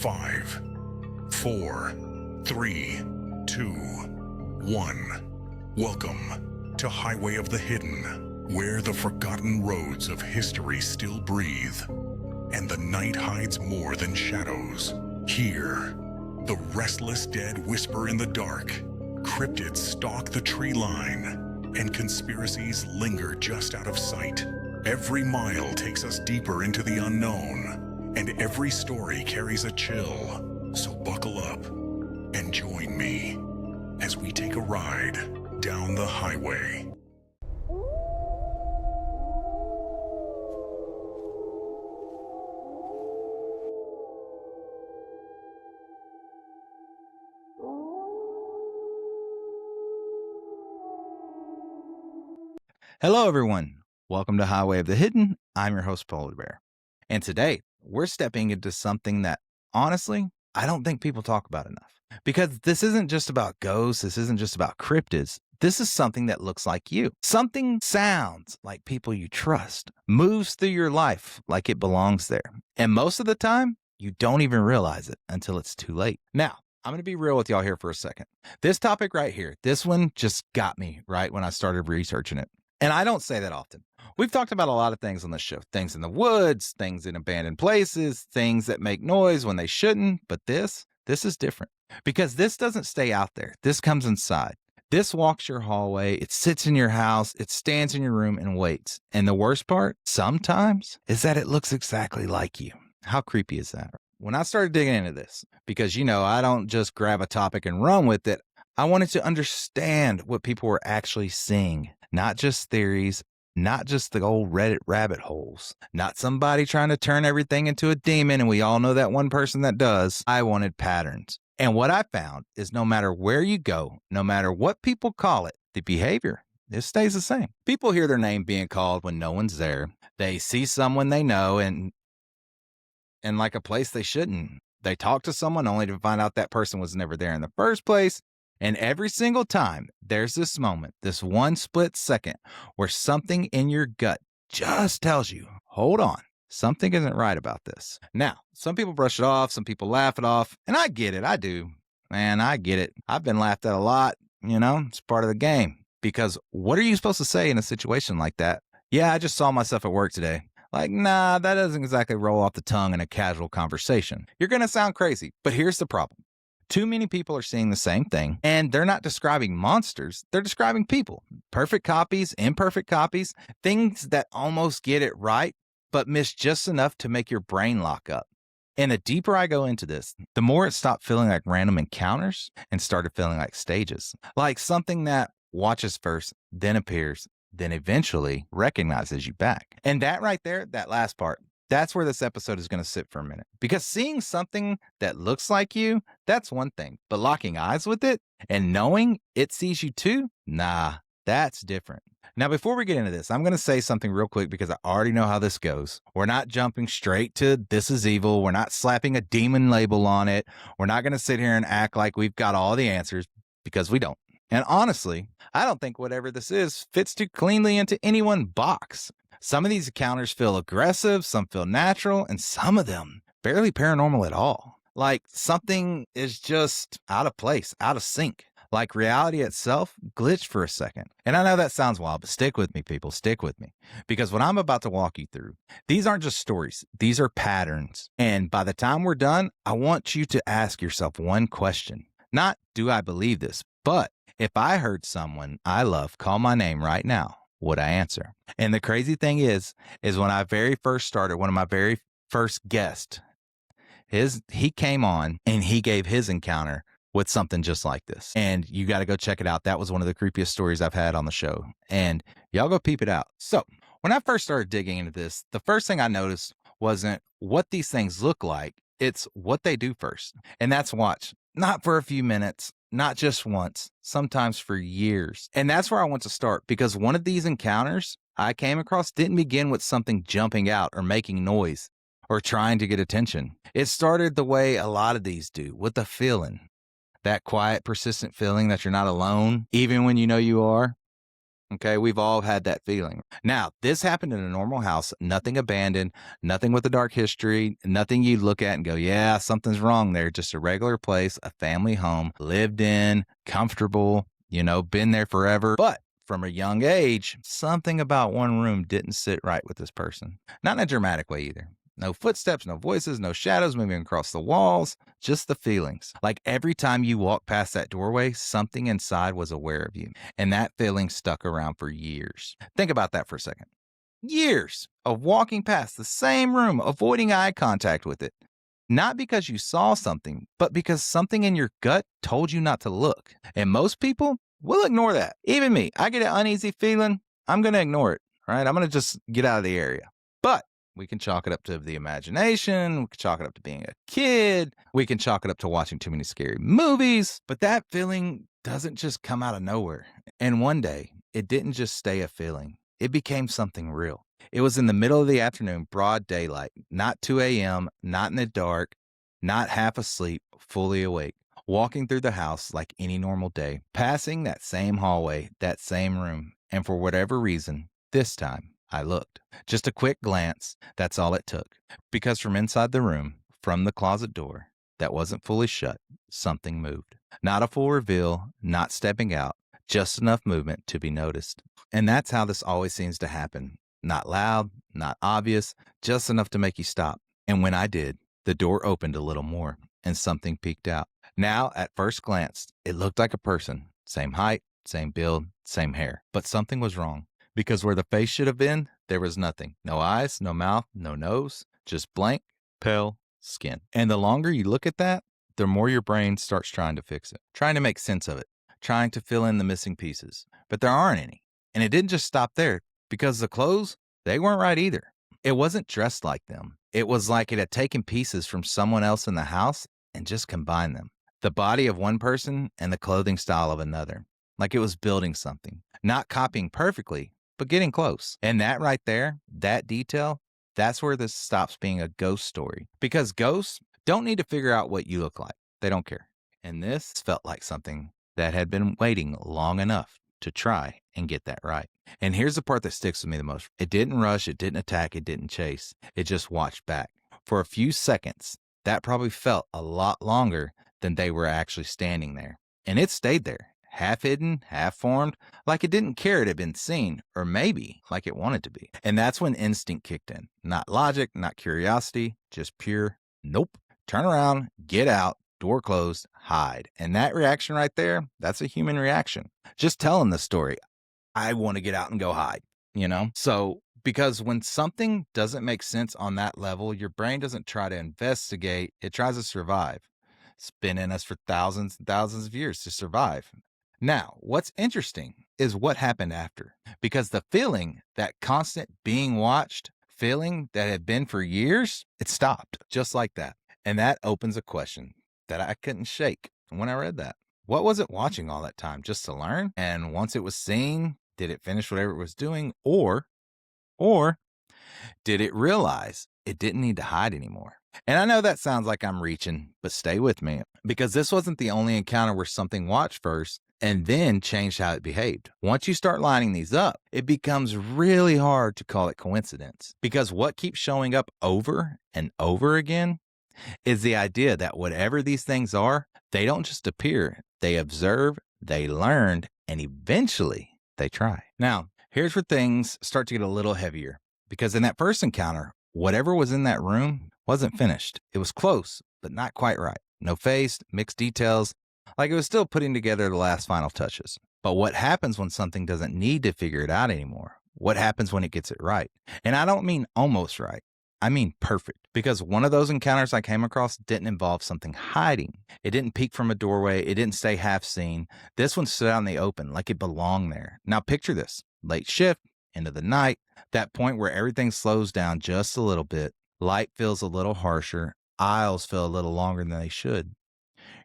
5, 4, 3, 2, 1. Welcome to Highway of the Hidden, where the forgotten roads of history still breathe, and the night hides more than shadows. Here, the restless dead whisper in the dark, cryptids stalk the tree line, and conspiracies linger just out of sight. Every mile takes us deeper into the unknown, and every story carries a chill. So buckle up and join me as we take a ride down the highway. Hello, everyone. Welcome to Highway of the Hidden. I'm your host, Polar Bear. And today, we're stepping into something that, honestly, I don't think people talk about enough. Because this isn't just about ghosts. This isn't just about cryptids. This is something that looks like you. Something sounds like people you trust, moves through your life like it belongs there. And most of the time, you don't even realize it until it's too late. Now, I'm going to be real with y'all here for a second. This topic right here, this one just got me right when I started researching it. And I don't say that often. We've talked about a lot of things on this show. Things in the woods, things in abandoned places, things that make noise when they shouldn't. But this is different. Because this doesn't stay out there. This comes inside. This walks your hallway. It sits in your house. It stands in your room and waits. And the worst part, sometimes, is that it looks exactly like you. How creepy is that? When I started digging into this, because, I don't just grab a topic and run with it. I wanted to understand what people were actually seeing. Not just theories, not just the old Reddit rabbit holes, not somebody trying to turn everything into a demon, and we all know that one person that does. I wanted patterns. And what I found is no matter where you go, no matter what people call it, the behavior, it stays the same. People hear their name being called when no one's there. They see someone they know and like a place they shouldn't. They talk to someone only to find out that person was never there in the first place. And every single time, there's this moment, this one split second, where something in your gut just tells you, hold on, something isn't right about this. Now, some people brush it off, some people laugh it off, and I get it, I do. Man, I get it. I've been laughed at a lot, it's part of the game. Because what are you supposed to say in a situation like that? Yeah, I just saw myself at work today. Like, nah, that doesn't exactly roll off the tongue in a casual conversation. You're going to sound crazy, but here's the problem. Too many people are seeing the same thing, and they're not describing monsters. They're describing people. Perfect copies, imperfect copies, things that almost get it right, but miss just enough to make your brain lock up. And the deeper I go into this, the more it stopped feeling like random encounters and started feeling like stages. Like something that watches first, then appears, then eventually recognizes you back. And that right there, that last part, that's where this episode is going to sit for a minute. Because seeing something that looks like you, that's one thing. But locking eyes with it and knowing it sees you too, nah, that's different. Now, before we get into this, I'm going to say something real quick because I already know how this goes. We're not jumping straight to this is evil. We're not slapping a demon label on it. We're not going to sit here and act like we've got all the answers because we don't. And honestly, I don't think whatever this is fits too cleanly into any one box. Some of these encounters feel aggressive, some feel natural, and some of them barely paranormal at all. Like something is just out of place, out of sync. Like reality itself glitched for a second. And I know that sounds wild, but stick with me, people, stick with me. Because what I'm about to walk you through, these aren't just stories, these are patterns. And by the time we're done, I want you to ask yourself one question. Not, do I believe this? But if I heard someone I love call my name right now, would I answer? And the crazy thing is when I very first started, one of my very first guests, he came on and he gave his encounter with something just like this. And you got to go check it out. That was one of the creepiest stories I've had on the show. And y'all go peep it out. So when I first started digging into this, the first thing I noticed wasn't what these things look like. It's what they do first. And that's watch. Not for a few minutes. Not just once, sometimes for years. And that's where I want to start because one of these encounters I came across didn't begin with something jumping out or making noise or trying to get attention. It started the way a lot of these do, with a feeling. That quiet, persistent feeling that you're not alone, even when you know you are. Okay, we've all had that feeling. Now, this happened in a normal house, nothing abandoned, nothing with a dark history, nothing you look at and go, yeah, something's wrong there. Just a regular place, a family home, lived in, comfortable, been there forever. But from a young age, something about one room didn't sit right with this person. Not in a dramatic way either. No footsteps, no voices, no shadows moving across the walls, just the feelings. Like every time you walked past that doorway, something inside was aware of you. And that feeling stuck around for years. Think about that for a second. Years of walking past the same room, avoiding eye contact with it. Not because you saw something, but because something in your gut told you not to look. And most people will ignore that. Even me, I get an uneasy feeling, I'm going to ignore it, right? I'm going to just get out of the area. But we can chalk it up to the imagination. We can chalk it up to being a kid. We can chalk it up to watching too many scary movies. But that feeling doesn't just come out of nowhere. And one day, it didn't just stay a feeling. It became something real. It was in the middle of the afternoon, broad daylight, not 2 a.m., not in the dark, not half asleep, fully awake, walking through the house like any normal day, passing that same hallway, that same room. And for whatever reason, this time, I looked. Just a quick glance, that's all it took. Because from inside the room, from the closet door that wasn't fully shut, something moved. Not a full reveal, not stepping out, just enough movement to be noticed. And that's how this always seems to happen. Not loud, not obvious, just enough to make you stop. And when I did, the door opened a little more and something peeked out. Now, at first glance, it looked like a person. Same height, same build, same hair. But something was wrong. Because where the face should have been, there was nothing. No eyes, no mouth, no nose, just blank, pale skin. And the longer you look at that, the more your brain starts trying to fix it, trying to make sense of it, trying to fill in the missing pieces. But there aren't any. And it didn't just stop there, because the clothes, they weren't right either. It wasn't dressed like them. It was like it had taken pieces from someone else in the house and just combined them. The body of one person and the clothing style of another. Like it was building something. Not copying perfectly, but getting close. And that right there, that detail, that's where this stops being a ghost story. Because ghosts don't need to figure out what you look like. They don't care. And this felt like something that had been waiting long enough to try and get that right. And here's the part that sticks with me the most. It didn't rush, it didn't attack, it didn't chase. It just watched back. For a few seconds, that probably felt a lot longer than they were actually standing there. And it stayed there. Half hidden, half formed, like it didn't care it had been seen, or maybe like it wanted to be. And that's when instinct kicked in. Not logic, not curiosity, just pure nope. Turn around, get out, door closed, hide. And that reaction right there, that's a human reaction. Just telling the story, I want to get out and go hide, So, because when something doesn't make sense on that level, your brain doesn't try to investigate, it tries to survive. It's been in us for thousands and thousands of years to survive. Now, what's interesting is what happened after, because the feeling, that constant being watched feeling that had been for years, it stopped just like that. And that opens a question that I couldn't shake when I read that. What was it watching all that time? Just to learn? And once it was seen, did it finish whatever it was doing? Or did it realize it didn't need to hide anymore? And I know that sounds like I'm reaching, but stay with me, because this wasn't the only encounter where something watched first and then changed how it behaved. Once you start lining these up, it becomes really hard to call it coincidence, because what keeps showing up over and over again is the idea that whatever these things are, they don't just appear. They observe, they learned, and eventually they try. Now, here's where things start to get a little heavier, because in that first encounter, whatever was in that room wasn't finished. It was close, but not quite right. No face, mixed details, like it was still putting together the last final touches. But what happens when something doesn't need to figure it out anymore? What happens when it gets it right? And I don't mean almost right. I mean perfect. Because one of those encounters I came across didn't involve something hiding. It didn't peek from a doorway. It didn't stay half seen. This one stood out in the open, like it belonged there. Now picture this. Late shift, end of the night, that point where everything slows down just a little bit. Light feels a little harsher. Aisles feel a little longer than they should.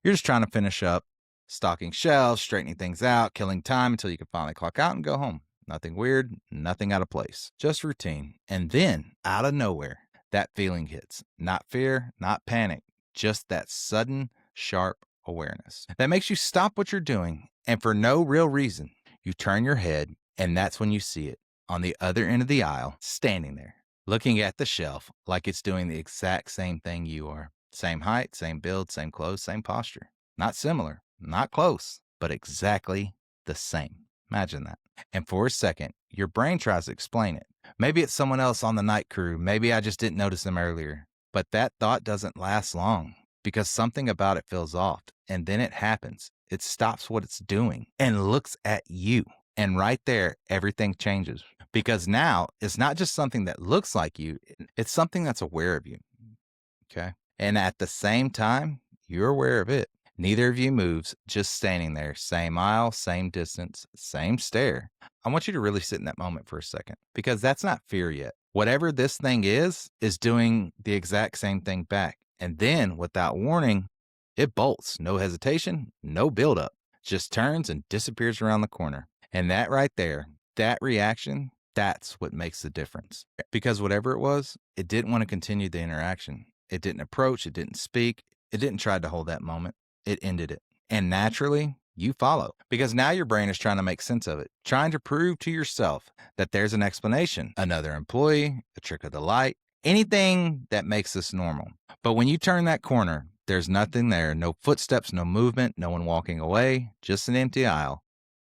You're just trying to finish up, stocking shelves, straightening things out, killing time until you can finally clock out and go home. Nothing weird, nothing out of place, just routine. And then, out of nowhere, that feeling hits. Not fear, not panic, just that sudden, sharp awareness that makes you stop what you're doing, and for no real reason, you turn your head, And that's when you see it on the other end of the aisle, standing there, looking at the shelf like it's doing the exact same thing you are. Same height, same build, same clothes, same posture. Not similar, not close, but exactly the same. Imagine that. And for a second, your brain tries to explain it. Maybe it's someone else on the night crew. Maybe I just didn't notice them earlier. But that thought doesn't last long because something about it feels off. And then it happens. It stops what it's doing and looks at you. And right there, everything changes because now it's not just something that looks like you. It's something that's aware of you. Okay. And at the same time, you're aware of it. Neither of you moves, just standing there. Same aisle, same distance, same stare. I want you to really sit in that moment for a second because that's not fear yet. Whatever this thing is doing the exact same thing back. And then, without warning, it bolts. No hesitation, no buildup. Just turns and disappears around the corner. And that right there, that reaction, that's what makes the difference. Because whatever it was, it didn't want to continue the interaction. It didn't approach, it didn't speak, it didn't try to hold that moment. It ended it. And naturally, you follow because now your brain is trying to make sense of it, trying to prove to yourself that there's an explanation, another employee, a trick of the light, anything that makes this normal. But when you turn that corner, there's nothing there, no footsteps, no movement, no one walking away, just an empty aisle.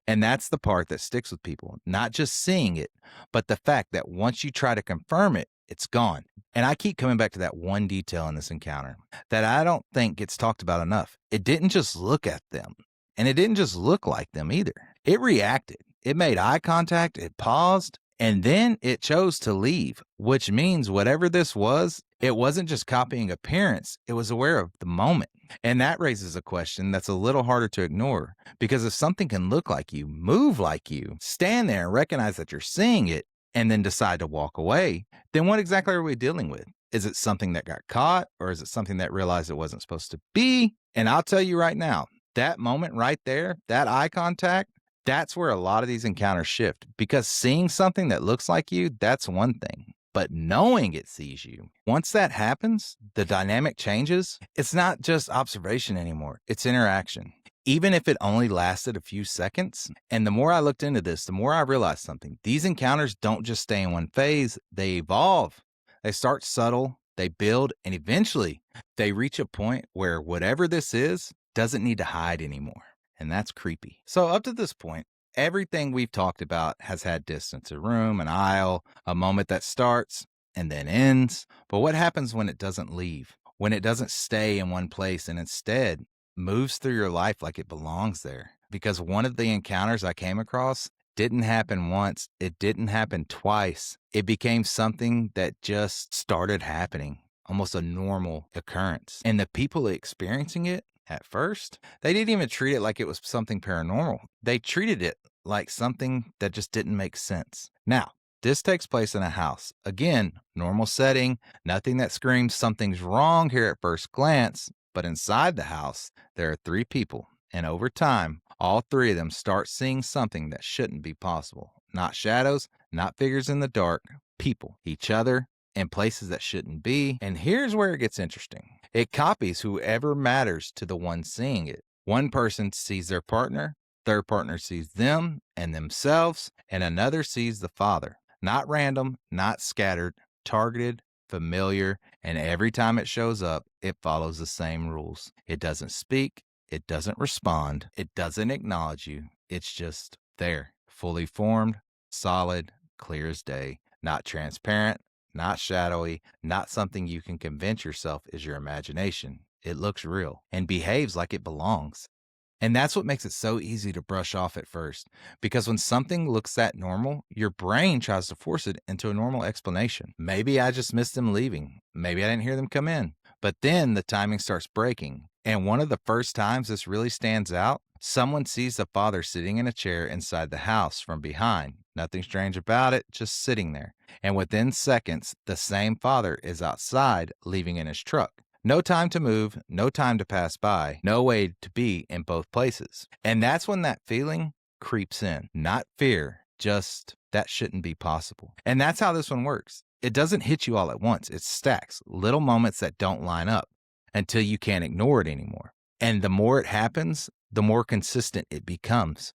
And that's the part that sticks with people, not just seeing it, but the fact that once you try to confirm it, it's gone. And I keep coming back to that one detail in this encounter that I don't think gets talked about enough. It didn't just look at them, and it didn't just look like them either. It reacted. It made eye contact, it paused, and then it chose to leave, which means whatever this was, it wasn't just copying appearance, it was aware of the moment. And that raises a question that's a little harder to ignore, because if something can look like you, move like you, stand there and recognize that you're seeing it, and then decide to walk away, then what exactly are we dealing with? Is it something that got caught, or is it something that realized it wasn't supposed to be? And I'll tell you right now, that moment right there, that eye contact, that's where a lot of these encounters shift, because seeing something that looks like you, that's one thing. But knowing it sees you, once that happens, the dynamic changes. It's not just observation anymore, it's interaction. Even if it only lasted a few seconds. And the more I looked into this, the more I realized something. These encounters don't just stay in one phase, they evolve. They start subtle, they build, and eventually they reach a point where whatever this is doesn't need to hide anymore. And that's creepy. So up to this point, everything we've talked about has had distance, a room, an aisle, a moment that starts and then ends. But what happens when it doesn't leave? When it doesn't stay in one place and instead moves through your life like it belongs there? Because one of the encounters I came across didn't happen once. It didn't happen twice. It became something that just started happening, almost a normal occurrence. And the people experiencing it at first, they didn't even treat it like it was something paranormal. They treated it like something that just didn't make sense. Now, this takes place in a house. Again, normal setting, nothing that screams something's wrong here at first glance. But inside the house, there are 3 people. And over time, all 3 of them start seeing something that shouldn't be possible. Not shadows, not figures in the dark, people, each other, and places that shouldn't be. And here's where it gets interesting. It copies whoever matters to the one seeing it. One person sees their partner, their partner sees them and themselves, and another sees the father. Not random, not scattered, targeted, familiar, and every time it shows up, it follows the same rules. It doesn't speak, it doesn't respond, it doesn't acknowledge you. It's just there, fully formed, solid, clear as day, not transparent, not shadowy, not something you can convince yourself is your imagination. It looks real and behaves like it belongs. And that's what makes it so easy to brush off at first, because when something looks that normal, your brain tries to force it into a normal explanation. Maybe I just missed them leaving. Maybe I didn't hear them come in. But then the timing starts breaking. And one of the first times this really stands out, someone sees the father sitting in a chair inside the house from behind. Nothing strange about it, just sitting there. And within seconds, the same father is outside, leaving in his truck. No time to move, no time to pass by, no way to be in both places. And that's when that feeling creeps in. Not fear, just that shouldn't be possible. And that's how this one works. It doesn't hit you all at once. It stacks little moments that don't line up until you can't ignore it anymore. And the more it happens, the more consistent it becomes.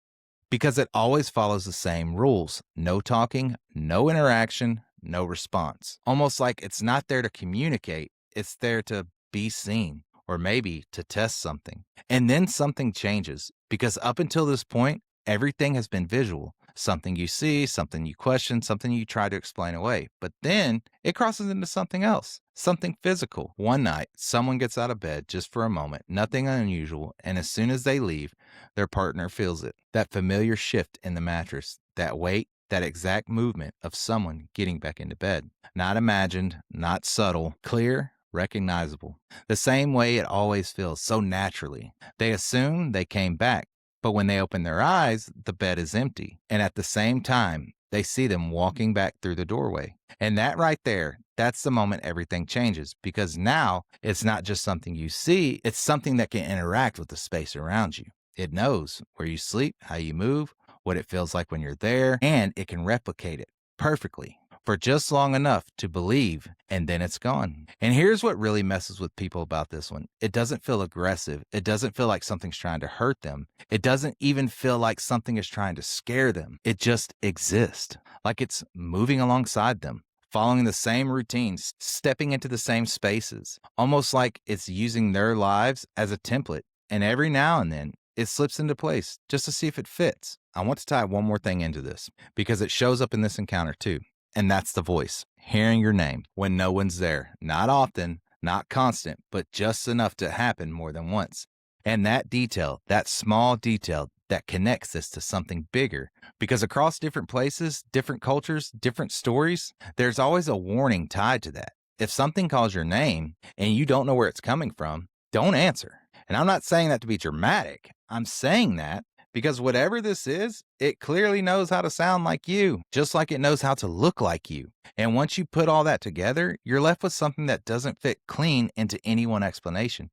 because it always follows the same rules. No talking, no interaction, no response. Almost like it's not there to communicate, it's there to be seen, or maybe to test something. And then something changes, because up until this point, everything has been visual. Something you see, something you question, something you try to explain away. But then it crosses into something else, something physical. One night, someone gets out of bed just for a moment, nothing unusual, and as soon as they leave, their partner feels it. That familiar shift in the mattress, that weight, that exact movement of someone getting back into bed. Not imagined, not subtle, clear, recognizable. The same way it always feels, so naturally. They assume they came back, but when they open their eyes, the bed is empty. And at the same time, they see them walking back through the doorway. And that right there, that's the moment everything changes, because now it's not just something you see, it's something that can interact with the space around you. It knows where you sleep, how you move, what it feels like when you're there, and it can replicate it perfectly for just long enough to believe, and then it's gone. And here's what really messes with people about this one. It doesn't feel aggressive. It doesn't feel like something's trying to hurt them. It doesn't even feel like something is trying to scare them. It just exists, like it's moving alongside them, following the same routines, stepping into the same spaces, almost like it's using their lives as a template. And every now and then, it slips into place just to see if it fits. I want to tie one more thing into this, because it shows up in this encounter too. And that's the voice, hearing your name when no one's there. Not often, not constant, but just enough to happen more than once. And that detail, that small detail that connects this to something bigger, because across different places, different cultures, different stories, there's always a warning tied to that. If something calls your name and you don't know where it's coming from, don't answer. And I'm not saying that to be dramatic. I'm saying that because whatever this is, it clearly knows how to sound like you, just like it knows how to look like you. And once you put all that together, you're left with something that doesn't fit clean into any one explanation.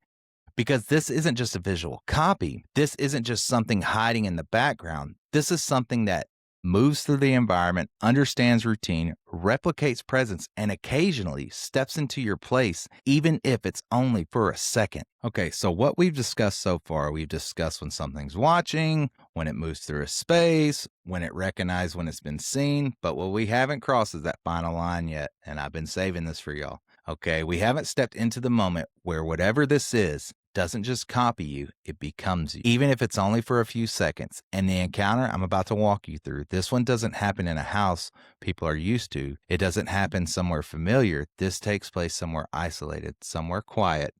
Because this isn't just a visual copy. This isn't just something hiding in the background. This is something that moves through the environment, understands routine, replicates presence, and occasionally steps into your place, even if it's only for a second. Okay, so what we've discussed so far, we've discussed when something's watching, when it moves through a space, when it recognizes when it's been seen, but what we haven't crossed is that final line yet, and I've been saving this for y'all. Okay, we haven't stepped into the moment where whatever this is doesn't just copy you, it becomes you, even if it's only for a few seconds. And the encounter I'm about to walk you through, this one doesn't happen in a house people are used to. It doesn't happen somewhere familiar. This takes place somewhere isolated, somewhere quiet,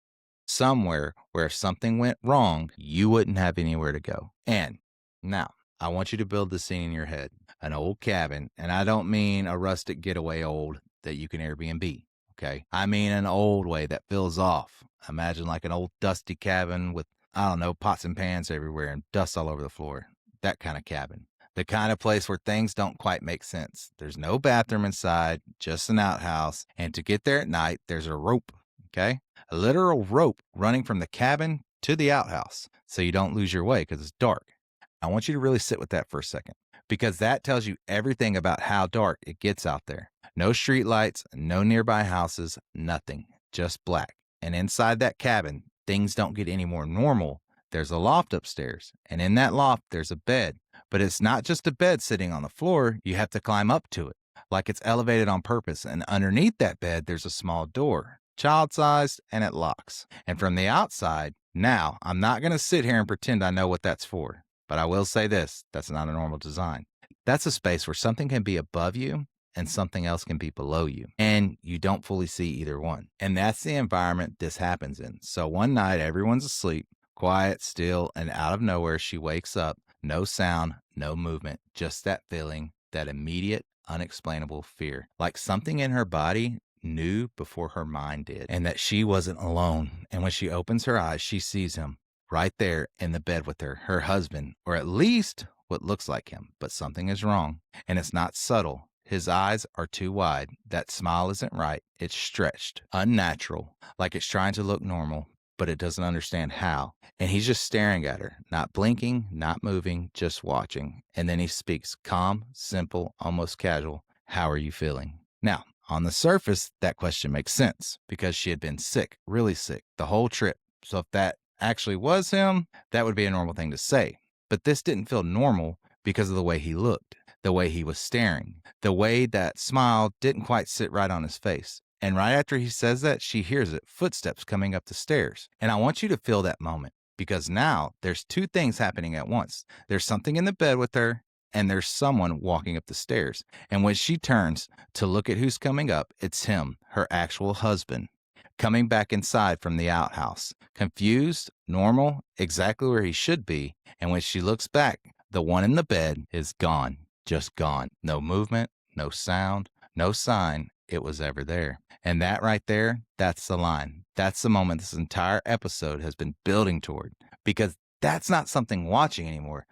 somewhere where if something went wrong, you wouldn't have anywhere to go. And now, I want you to build the scene in your head. An old cabin, and I don't mean a rustic getaway old that you can Airbnb. Okay. I mean an old way that feels off. Imagine like an old dusty cabin with, I don't know, pots and pans everywhere and dust all over the floor. That kind of cabin. The kind of place where things don't quite make sense. There's no bathroom inside, just an outhouse. And to get there at night, there's a rope. Okay. A literal rope running from the cabin to the outhouse so you don't lose your way because it's dark. I want you to really sit with that for a second, because that tells you everything about how dark it gets out there. No street lights, no nearby houses, nothing, just black. And inside that cabin, things don't get any more normal. There's a loft upstairs, and in that loft, there's a bed. But it's not just a bed sitting on the floor. You have to climb up to it, like it's elevated on purpose. And underneath that bed, there's a small door, child-sized, and it locks. And from the outside, now, I'm not going to sit here and pretend I know what that's for. But I will say this, that's not a normal design. That's a space where something can be above you and something else can be below you, and you don't fully see either one. And that's the environment this happens in. So one night, everyone's asleep, quiet, still, and out of nowhere, she wakes up. No sound, no movement, just that feeling, that immediate, unexplainable fear. Like something in her body knew before her mind did, and that she wasn't alone. And when she opens her eyes, she sees him right there in the bed with her, her husband, or at least what looks like him. But something is wrong, and it's not subtle. His eyes are too wide. That smile isn't right. It's stretched, unnatural, like it's trying to look normal, but it doesn't understand how. And he's just staring at her, not blinking, not moving, just watching. And then he speaks, calm, simple, almost casual. How are you feeling? Now, on the surface, that question makes sense because she had been sick, really sick, the whole trip. So if that actually was him, that would be a normal thing to say. But this didn't feel normal because of the way he looked, the way he was staring, the way that smile didn't quite sit right on his face. And right after he says that, she hears it, footsteps coming up the stairs. And I want you to feel that moment, because now there's two things happening at once. There's something in the bed with her, and there's someone walking up the stairs. And when she turns to look at who's coming up, it's him, her actual husband, coming back inside from the outhouse, confused, normal, exactly where he should be. And when she looks back, the one in the bed is gone, just gone. No movement, no sound, no sign it was ever there. And that right there, that's the line. That's the moment this entire episode has been building toward, because that's not something watching anymore.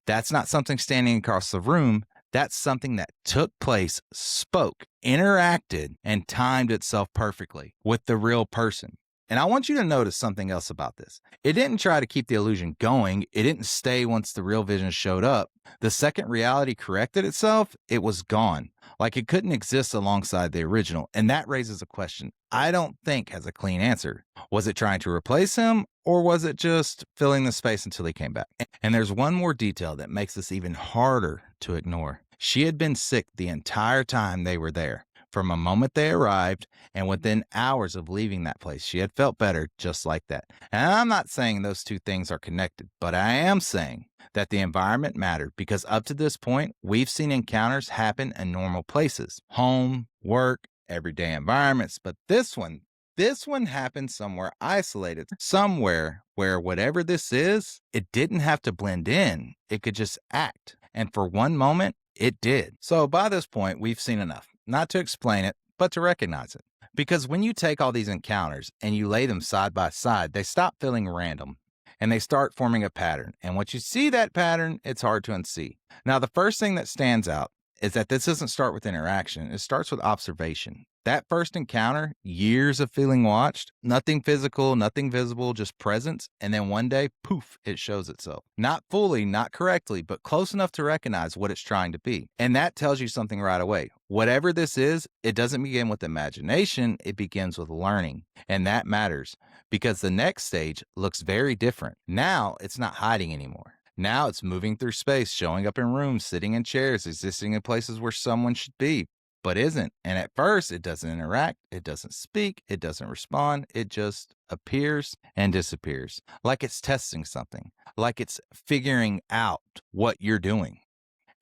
That's not something standing across the room. That's something that took place, spoke, interacted, and timed itself perfectly with the real person. And I want you to notice something else about this. It didn't try to keep the illusion going. It didn't stay once the real vision showed up. The second reality corrected itself, it was gone. Like it couldn't exist alongside the original. And that raises a question I don't think has a clean answer. Was it trying to replace him, or was it just filling the space until he came back? And there's one more detail that makes this even harder to ignore. She had been sick the entire time they were there. From a moment they arrived, and within hours of leaving that place, she had felt better just like that. And I'm not saying those two things are connected, but I am saying that the environment mattered, because up to this point, we've seen encounters happen in normal places, home, work, everyday environments. But this one happened somewhere isolated, somewhere where whatever this is, it didn't have to blend in. It could just act. And for one moment, it did. So by this point, we've seen enough. Not to explain it, but to recognize it. Because when you take all these encounters and you lay them side by side, they stop feeling random and they start forming a pattern. And once you see that pattern, it's hard to unsee. Now, the first thing that stands out is that this doesn't start with interaction. It starts with observation. That first encounter, years of feeling watched, nothing physical, nothing visible, just presence. And then one day, poof, it shows itself. Not fully, not correctly, but close enough to recognize what it's trying to be. And that tells you something right away. Whatever this is, it doesn't begin with imagination. It begins with learning. And that matters, because the next stage looks very different. Now, it's not hiding anymore. Now it's moving through space, showing up in rooms, sitting in chairs, existing in places where someone should be, but isn't. And at first, it doesn't interact, it doesn't speak, it doesn't respond, it just appears and disappears, like it's testing something, like it's figuring out what you're doing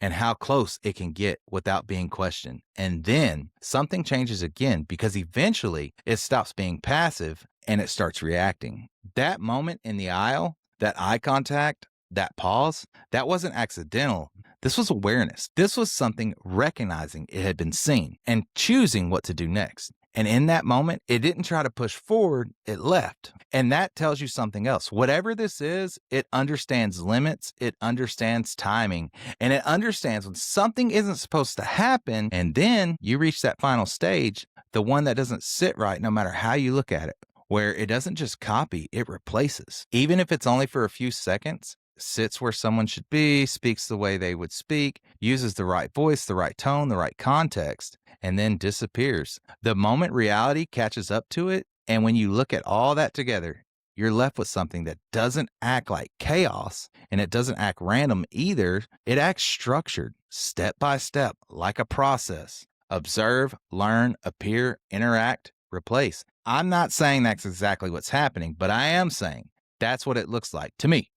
and how close it can get without being questioned. And then something changes again, because eventually it stops being passive and it starts reacting. That moment in the aisle, that eye contact, that pause, that wasn't accidental. This was awareness. This was something recognizing it had been seen and choosing what to do next. And in that moment, it didn't try to push forward, it left. And that tells you something else. Whatever this is, it understands limits, it understands timing, and it understands when something isn't supposed to happen. And then you reach that final stage, the one that doesn't sit right no matter how you look at it, where it doesn't just copy, it replaces. Even if it's only for a few seconds, sits where someone should be, speaks the way they would speak, uses the right voice, the right tone, the right context, and then disappears. The moment reality catches up to it, and when you look at all that together, you're left with something that doesn't act like chaos, and it doesn't act random either. It acts structured, step by step, like a process. Observe, learn, appear, interact, replace. I'm not saying that's exactly what's happening, but I am saying that's what it looks like to me.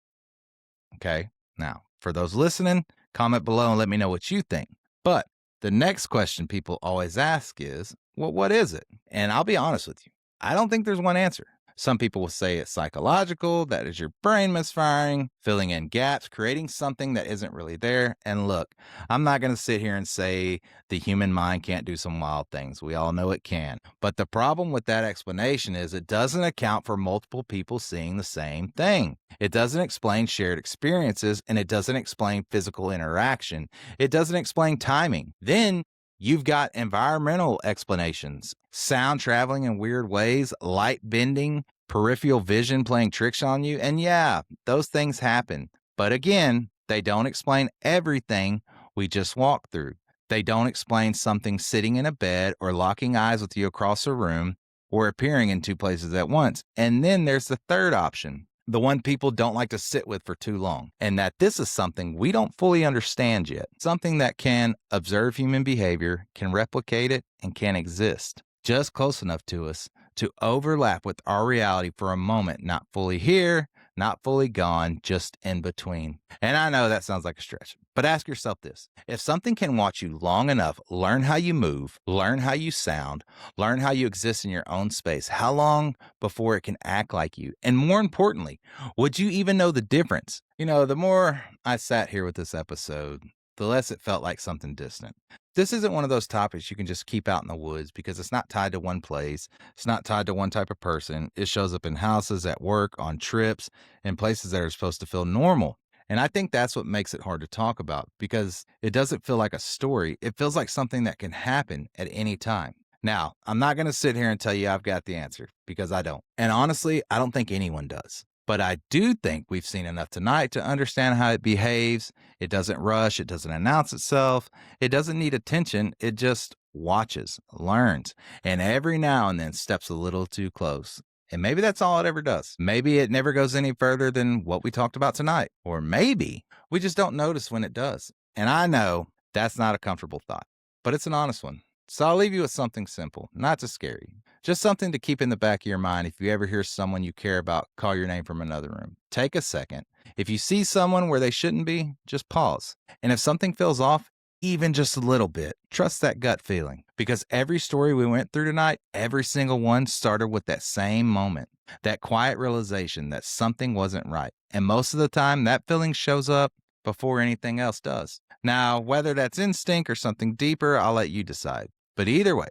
Okay, now, for those listening, comment below and let me know what you think. But the next question people always ask is, well, what is it? And I'll be honest with you, I don't think there's one answer. Some people will say it's psychological, that is your brain misfiring, filling in gaps, creating something that isn't really there. And look, I'm not going to sit here and say the human mind can't do some wild things. We all know it can. But the problem with that explanation is it doesn't account for multiple people seeing the same thing. It doesn't explain shared experiences, and it doesn't explain physical interaction. It doesn't explain timing. Then you've got environmental explanations, sound traveling in weird ways, light bending, peripheral vision playing tricks on you. And yeah, those things happen. But again, they don't explain everything we just walked through. They don't explain something sitting in a bed or locking eyes with you across a room or appearing in two places at once. And then there's the third option, the one people don't like to sit with for too long, and that this is something we don't fully understand yet, something that can observe human behavior, can replicate it, and can exist just close enough to us to overlap with our reality for a moment, not fully here, not fully gone, just in between. And I know that sounds like a stretch, but ask yourself this. If something can watch you long enough, learn how you move, learn how you sound, learn how you exist in your own space, how long before it can act like you? And more importantly, would you even know the difference? You know, the more I sat here with this episode, the less it felt like something distant. This isn't one of those topics you can just keep out in the woods because it's not tied to one place. It's not tied to one type of person. It shows up in houses, at work, on trips, in places that are supposed to feel normal. And I think that's what makes it hard to talk about because it doesn't feel like a story. It feels like something that can happen at any time. Now, I'm not going to sit here and tell you I've got the answer because I don't. And honestly, I don't think anyone does. But I do think we've seen enough tonight to understand how it behaves. It doesn't rush. It doesn't announce itself. It doesn't need attention. It just watches, learns, and every now and then steps a little too close. And maybe that's all it ever does. Maybe it never goes any further than what we talked about tonight. Or maybe we just don't notice when it does. And I know that's not a comfortable thought, but it's an honest one. So I'll leave you with something simple, not to scare you. Just something to keep in the back of your mind if you ever hear someone you care about call your name from another room. Take a second. If you see someone where they shouldn't be, just pause. And if something feels off, even just a little bit, trust that gut feeling. Because every story we went through tonight, every single one started with that same moment, that quiet realization that something wasn't right. And most of the time, that feeling shows up before anything else does. Now, whether that's instinct or something deeper, I'll let you decide. But either way,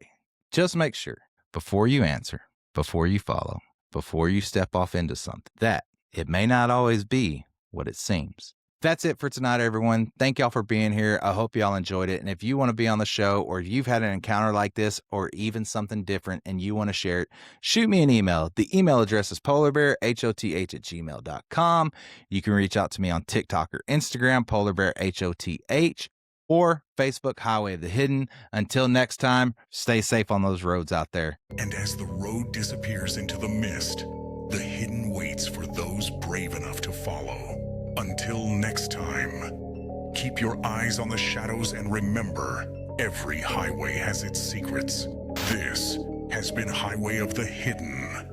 just make sure before you answer, before you follow, before you step off into something, that it may not always be what it seems. That's it for tonight, everyone. Thank y'all for being here. I hope y'all enjoyed it. And if you want to be on the show or if you've had an encounter like this or even something different and you want to share it, shoot me an email. The email address is polarbearhoth@gmail.com. You can reach out to me on TikTok or Instagram, polarbearhoth, or Facebook, Highway of the Hidden. Until next time, stay safe on those roads out there. And as the road disappears into the mist, the hidden waits for those brave enough to follow. Until next time, keep your eyes on the shadows and remember, every highway has its secrets. This has been Highway of the Hidden.